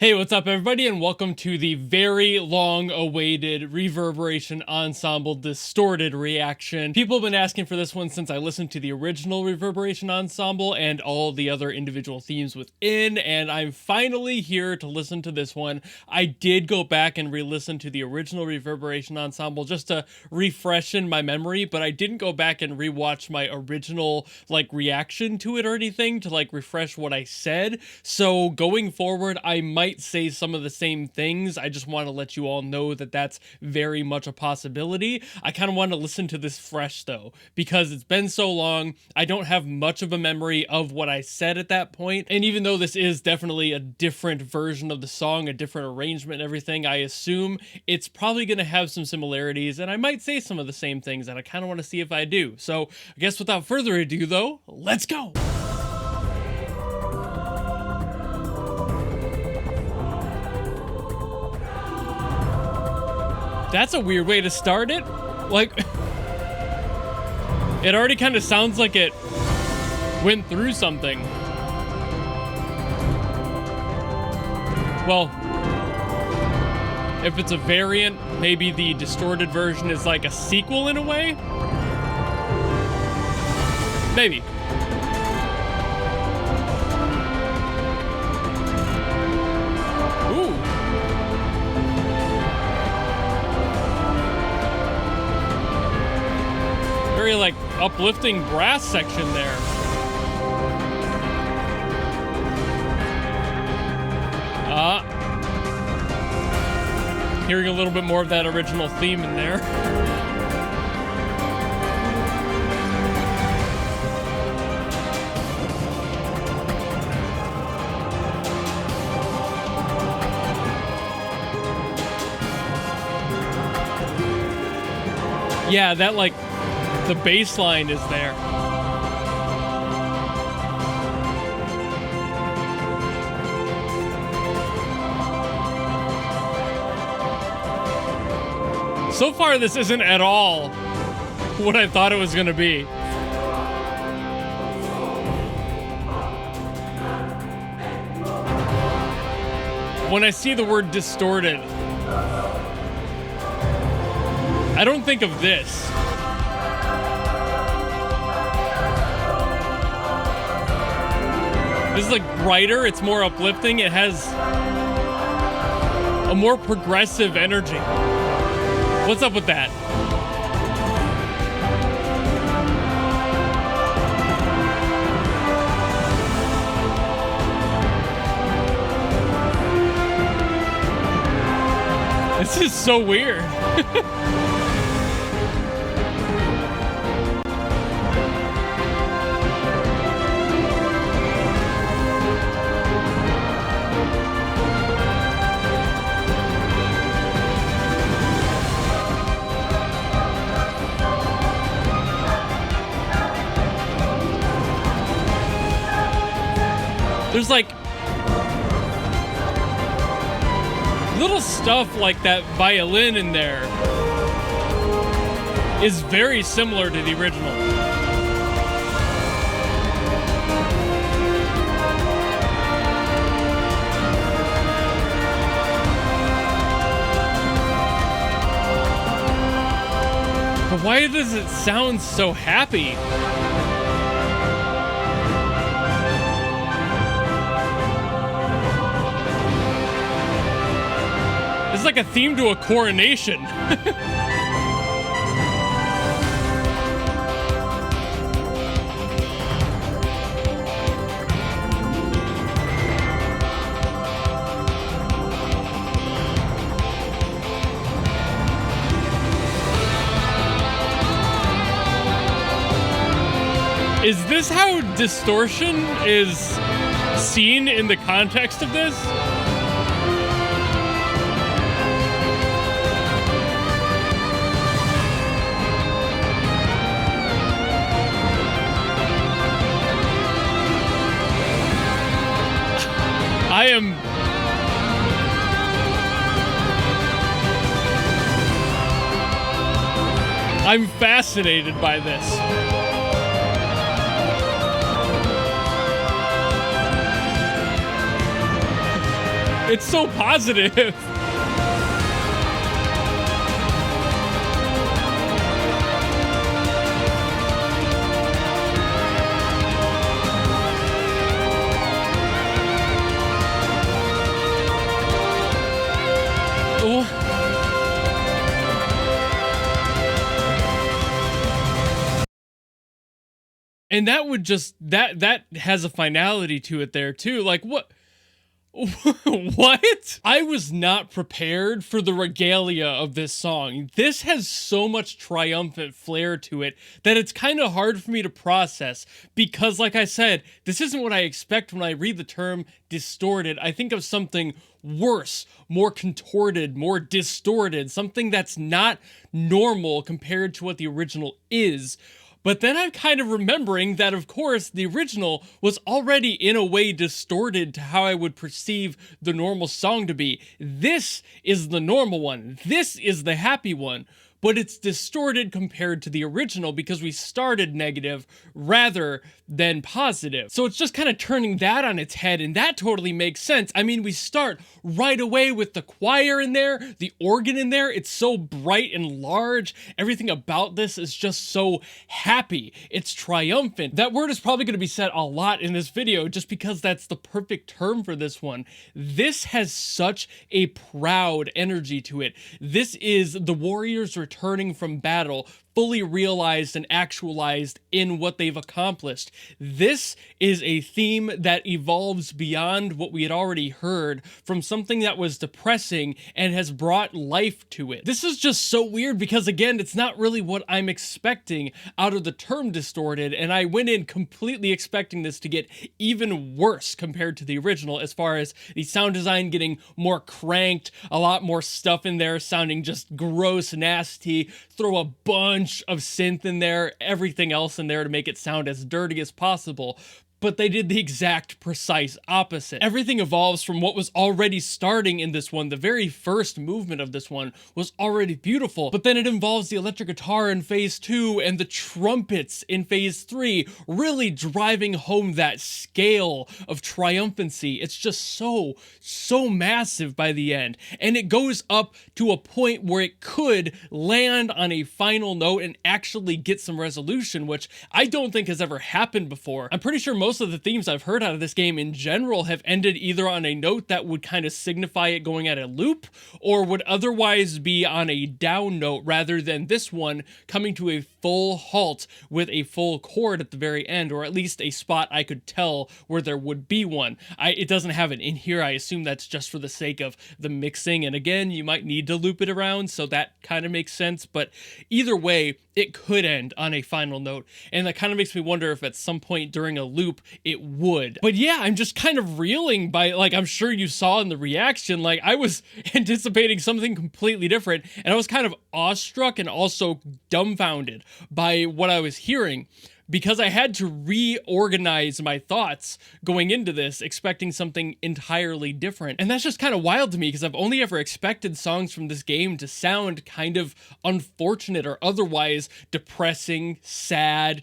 Hey, what's up everybody, and welcome to the very long-awaited Reverberation Ensemble Distorted reaction. People have been asking for this one since I listened to the original Reverberation Ensemble and all the other individual themes within, and I'm finally here to listen to this one. I did go back and re-listen to the original Reverberation Ensemble just to refreshen my memory, but I didn't go back and rewatch my original, reaction to it or anything to, refresh what I said. So going forward, I might say some of the same things. I just want to let you all know that that's very much a possibility. I kind of want to listen to this fresh though, because it's been so long. I don't have much of a memory of what I said at that point. And even though this is definitely a different version of the song, a different arrangement and everything, I assume it's probably going to have some similarities, and I might say some of the same things, and I kind of want to see if I do. So I guess without further ado though, let's go. That's a weird way to start it. It already kind of sounds like it went through something. Well, if it's a variant, maybe the distorted version is like a sequel in a way? Maybe. Ooh. Very uplifting brass section there. Hearing a little bit more of that original theme in there. Yeah, that the bass line is there. So far, this isn't at all what I thought it was going to be. When I see the word distorted, I don't think of this. This is brighter, it's more uplifting, it has a more progressive energy. What's up with that? This is so weird. There's little stuff like that violin in there is very similar to the original. But why does it sound so happy? It's like a theme to a coronation. Is this how distortion is seen in the context of this? I'm fascinated by this. It's so positive. Oh. And that would just that has a finality to it there too. Like what? What? I was not prepared for the regalia of this song. This has so much triumphant flair to it that it's kind of hard for me to process because, like I said, this isn't what I expect when I read the term distorted. I think of something worse, more contorted, more distorted, something that's not normal compared to what the original is. But then I'm kind of remembering that, of course, the original was already in a way distorted to how I would perceive the normal song to be. This is the normal one. This is the happy one. But it's distorted compared to the original because we started negative rather than positive. So it's just kind of turning that on its head, and that totally makes sense. I mean, we start right away with the choir in there, the organ in there. It's so bright and large. Everything about this is just so happy. It's triumphant. That word is probably going to be said a lot in this video just because that's the perfect term for this one. This has such a proud energy to it. This is the warriors returning from battle, fully realized and actualized in what they've accomplished. This is a theme that evolves beyond what we had already heard from something that was depressing and has brought life to it. This is just so weird because, again, it's not really what I'm expecting out of the term distorted, and I went in completely expecting this to get even worse compared to the original as far as the sound design getting more cranked, a lot more stuff in there sounding just gross, nasty, throw a bunch of synth in there, everything else in there to make it sound as dirty as possible. But they did the exact precise opposite. Everything evolves from what was already starting in this one. The very first movement of this one was already beautiful, but then it involves the electric guitar in phase 2 and the trumpets in phase 3, really driving home that scale of triumphancy. It's just so massive by the end. And it goes up to a point where it could land on a final note and actually get some resolution, which I don't think has ever happened before. I'm pretty sure most of the themes I've heard out of this game in general have ended either on a note that would kind of signify it going at a loop, or would otherwise be on a down note, rather than this one coming to a full halt with a full chord at the very end, or at least a spot I could tell where there would be one. It doesn't have it in here. I assume that's just for the sake of the mixing, and again, you might need to loop it around, so that kind of makes sense. But either way, it could end on a final note, and that kind of makes me wonder if at some point during a loop it would. But yeah, I'm just kind of reeling by, like, I'm sure you saw in the reaction, like, I was anticipating something completely different, and I was kind of awestruck and also dumbfounded by what I was hearing, because I had to reorganize my thoughts going into this, expecting something entirely different. And that's just kind of wild to me, because I've only ever expected songs from this game to sound kind of unfortunate or otherwise depressing, sad,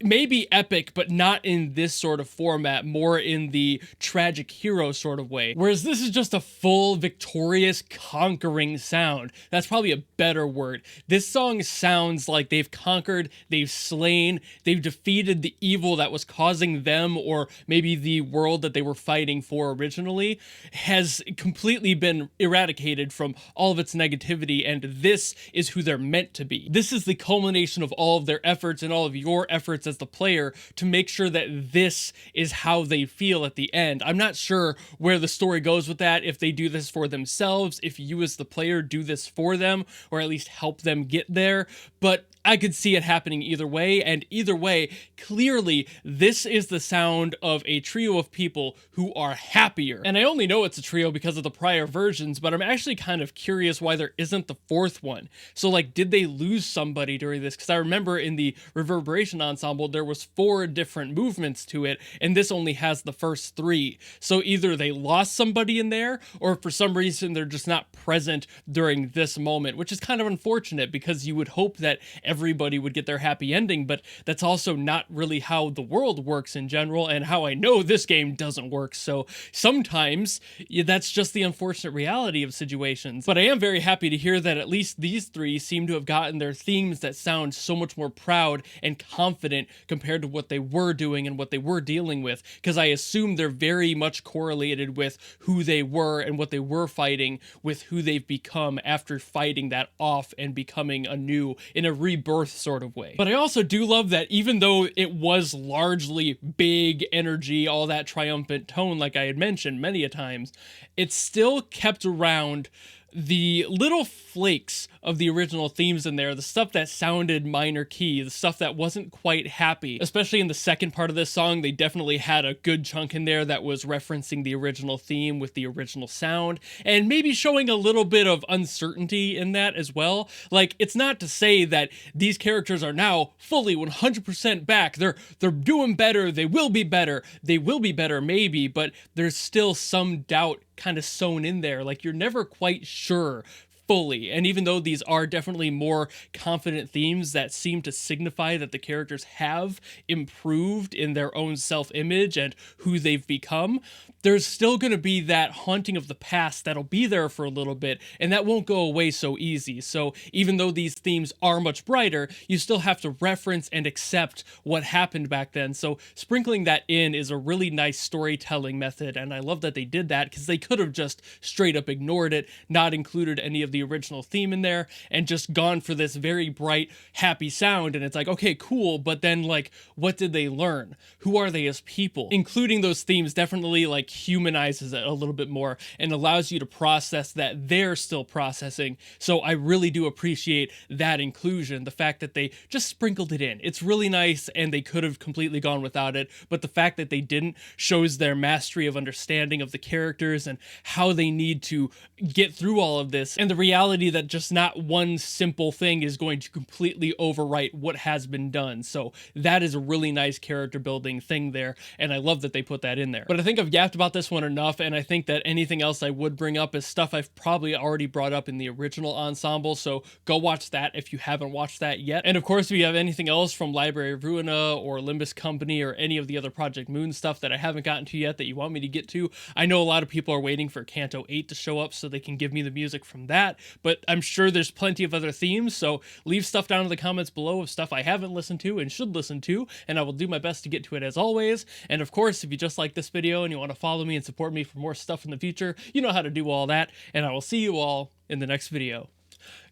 maybe epic, but not in this sort of format, more in the tragic hero sort of way. Whereas this is just a full, victorious, conquering sound. That's probably a better word. This song sounds like they've conquered, they've slain, they've defeated the evil that was causing them, or maybe the world that they were fighting for originally, has completely been eradicated from all of its negativity, and this is who they're meant to be. This is the culmination of all of their efforts and all of your efforts as the player to make sure that this is how they feel at the end. I'm not sure where the story goes with that, if they do this for themselves, if you as the player do this for them, or at least help them get there, but I could see it happening either way, and either way, clearly, this is the sound of a trio of people who are happier. And I only know it's a trio because of the prior versions, but I'm actually kind of curious why there isn't the fourth one. So, like, did they lose somebody during this? Because I remember in the Reverberation Ensemble, Ensemble, there was 4 different movements to it, and this only has the first 3. So either they lost somebody in there, or for some reason they're just not present during this moment, which is kind of unfortunate because you would hope that everybody would get their happy ending, but that's also not really how the world works in general, and how I know this game doesn't work. So sometimes that's just the unfortunate reality of situations. But I am very happy to hear that at least these 3 seem to have gotten their themes that sound so much more proud and confident compared to what they were doing and what they were dealing with, because I assume they're very much correlated with who they were and what they were fighting with who they've become after fighting that off and becoming anew in a rebirth sort of way. But I also do love that even though it was largely big energy, all that triumphant tone like I had mentioned many a times, it still kept around the little flakes of the original themes in there, the stuff that sounded minor key, the stuff that wasn't quite happy. Especially in the second part of this song, they definitely had a good chunk in there that was referencing the original theme with the original sound, and maybe showing a little bit of uncertainty in that as well. Like, it's not to say that these characters are now fully 100% back. They're doing better, they will be better maybe, but there's still some doubt kind of sewn in there. Like, you're never quite sure fully. And even though these are definitely more confident themes that seem to signify that the characters have improved in their own self-image and who they've become, there's still going to be that haunting of the past that'll be there for a little bit, and that won't go away so easy. So even though these themes are much brighter, you still have to reference and accept what happened back then. So sprinkling that in is a really nice storytelling method, and I love that they did that, because they could have just straight up ignored it, not included any of the original theme in there, and just gone for this very bright, happy sound, and it's like, okay, cool, but then, like, what did they learn? Who are they as people? Including those themes definitely, like, humanizes it a little bit more and allows you to process that they're still processing. So I really do appreciate that inclusion, the fact that they just sprinkled it in. It's really nice, and they could have completely gone without it, but the fact that they didn't shows their mastery of understanding of the characters and how they need to get through all of this, and the reality that just not one simple thing is going to completely overwrite what has been done. So that is a really nice character building thing there, and I love that they put that in there. But I think I've yapped about this one enough, and I think that anything else I would bring up is stuff I've probably already brought up in the original Ensemble, so go watch that if you haven't watched that yet. And of course, if you have anything else from Library of Ruina or Limbus Company or any of the other Project Moon stuff that I haven't gotten to yet that you want me to get to, I know a lot of people are waiting for Canto 8 to show up so they can give me the music from that, but I'm sure there's plenty of other themes, so leave stuff down in the comments below of stuff I haven't listened to and should listen to, and I will do my best to get to it as always. And of course, if you just like this video and you want to follow me and support me for more stuff in the future, you know how to do all that, and I will see you all in the next video.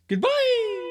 Goodbye!